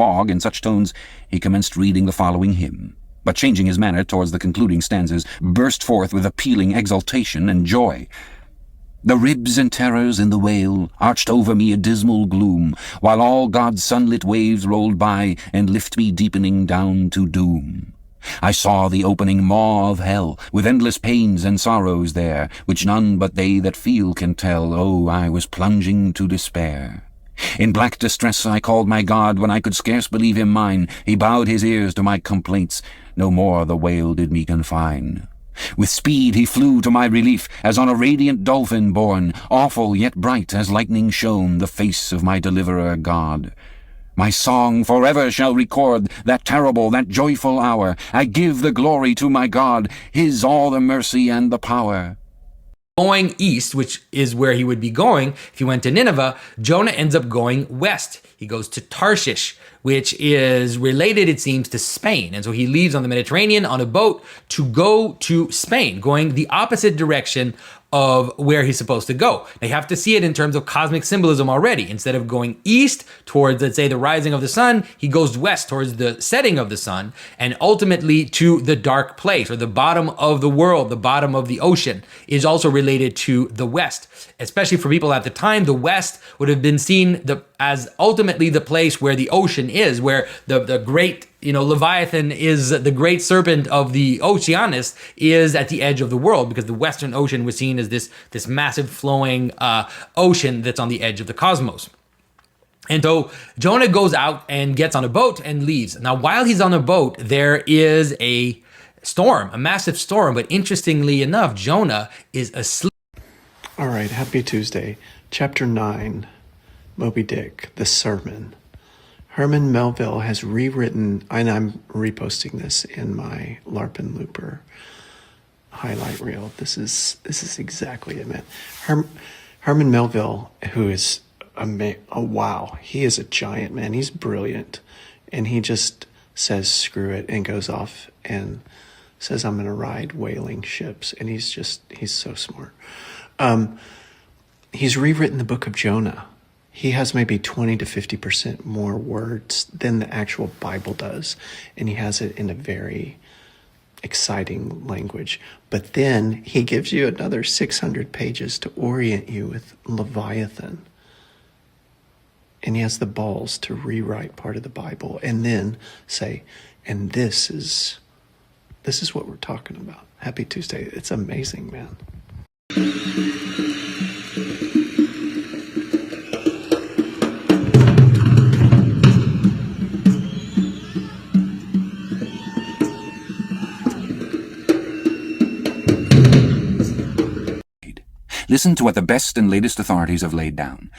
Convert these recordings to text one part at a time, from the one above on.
fog in such tones he commenced reading the following hymn, but changing his manner towards the concluding stanzas, burst forth with appealing exultation and joy. The ribs and terrors in the whale arched over me a dismal gloom, while all God's sunlit waves rolled by and lift me deepening down to doom. I saw the opening maw of hell, with endless pains and sorrows there, which none but they that feel can tell. Oh, I was plunging to despair. In black distress I called my God, when I could scarce believe him mine. He bowed his ears to my complaints, no more the whale did me confine. With speed he flew to my relief, as on a radiant dolphin borne, awful yet bright as lightning shone the face of my deliverer God. My song forever shall record that terrible, that joyful hour. I give the glory to my God, his all the mercy and the power. Going east, which is where he would be going if he went to Nineveh, Jonah ends up going west. He goes to Tarshish, which is related, it seems, to Spain. And so he leaves on the Mediterranean on a boat to go to Spain, going the opposite direction of where he's supposed to go. Now you have to see it in terms of cosmic symbolism already. Instead of going east towards, let's say, the rising of the sun, he goes west towards the setting of the sun, and ultimately to the dark place, or the bottom of the world, the bottom of the ocean, is also related to the west. Especially for people at the time, the west would have been seen as ultimately the place where the ocean is, where the great Leviathan is the great serpent of the Oceanus, is at the edge of the world, because the Western Ocean was seen as this massive flowing ocean that's on the edge of the cosmos. And so Jonah goes out and gets on a boat and leaves. Now, while he's on a boat, there is a storm, a massive storm. But interestingly enough, Jonah is asleep. All right, happy Tuesday. Chapter 9, Moby Dick, the sermon. Herman Melville has rewritten, and I'm reposting this in my LARP and Looper highlight reel. This is exactly it, man. Herman Melville, who is wow, he is a giant, man. He's brilliant, and he just says screw it and goes off and says I'm going to ride whaling ships, and he's so smart. He's rewritten the book of Jonah. He has maybe 20 to 50% more words than the actual Bible does, and he has it in a very exciting language. But then he gives you another 600 pages to orient you with Leviathan. And he has the balls to rewrite part of the Bible and then say, and this is what we're talking about. Happy Tuesday. It's amazing, man. Listen to what the best and latest authorities have laid down.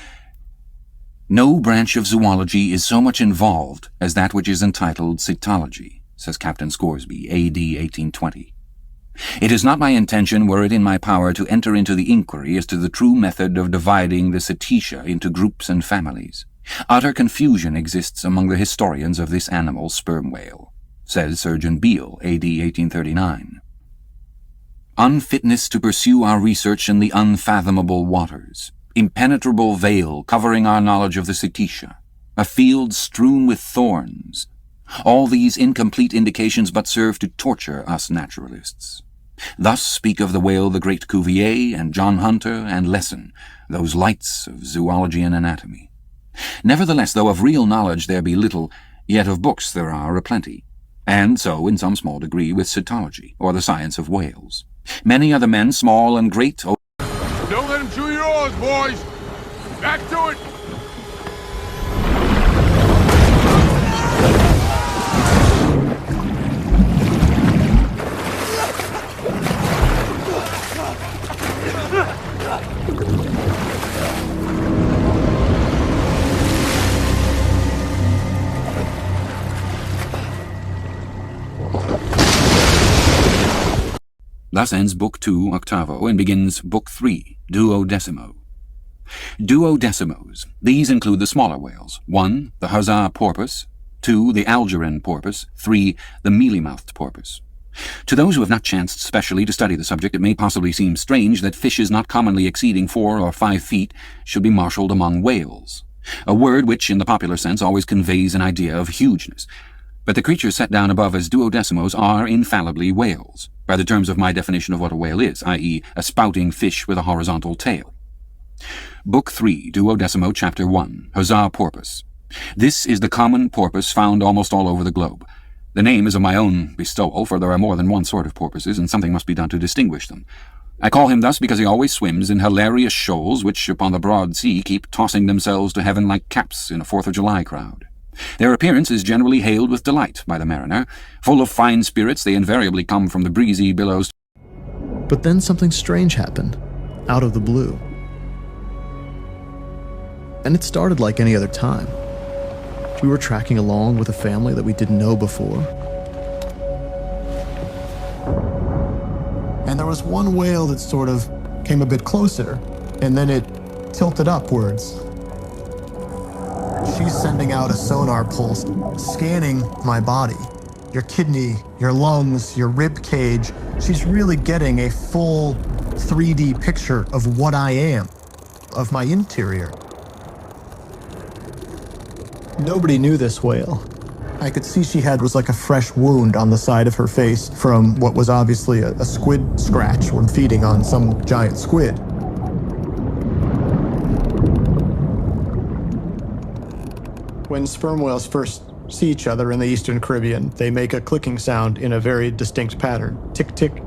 No branch of zoology is so much involved as that which is entitled cetology, says Captain Scoresby, A.D. 1820. It is not my intention, were it in my power, to enter into the inquiry as to the true method of dividing the cetacea into groups and families. Utter confusion exists among the historians of this animal, sperm whale, says Surgeon Beale, A.D. 1839. Unfitness to pursue our research in the unfathomable waters, impenetrable veil covering our knowledge of the cetacea, a field strewn with thorns. All these incomplete indications but serve to torture us naturalists. Thus speak of the whale the great Cuvier and John Hunter and Lesson, those lights of zoology and anatomy. Nevertheless, though of real knowledge there be little, yet of books there are aplenty, and so, in some small degree, with cetology, or the science of whales. Many other men, small and great... Don't let him chew your oars, boys! Back to it! Thus ends Book 2, octavo, and begins Book 3, duodecimo. Duodecimos. These include the smaller whales. 1. The huzzah porpoise. 2. The Algerine porpoise. 3. The mealy-mouthed porpoise. To those who have not chanced specially to study the subject, it may possibly seem strange that fishes not commonly exceeding 4 or 5 feet should be marshalled among whales. a word which, in the popular sense, always conveys an idea of hugeness. But the creatures set down above as duodecimos are infallibly whales, by the terms of my definition of what a whale is, i.e., a spouting fish with a horizontal tail. Book 3, Duodecimo, Chapter 1, Huzzah Porpoise. This is the common porpoise found almost all over the globe. The name is of my own bestowal, for there are more than one sort of porpoises, and something must be done to distinguish them. I call him thus because he always swims in hilarious shoals which, upon the broad sea, keep tossing themselves to heaven like caps in a 4th of July crowd. Their appearance is generally hailed with delight by the mariner. Full of fine spirits, they invariably come from the breezy billows. But then something strange happened, out of the blue. And it started like any other time. We were tracking along with a family that we didn't know before. And there was one whale that sort of came a bit closer, and then it tilted upwards. She's sending out a sonar pulse, scanning my body. Your kidney, your lungs, your rib cage. She's really getting a full 3D picture of what I am, of my interior. Nobody knew this whale. I could see she was like a fresh wound on the side of her face from what was obviously a squid scratch when feeding on some giant squid. When sperm whales first see each other in the Eastern Caribbean, they make a clicking sound in a very distinct pattern. Tick, tick,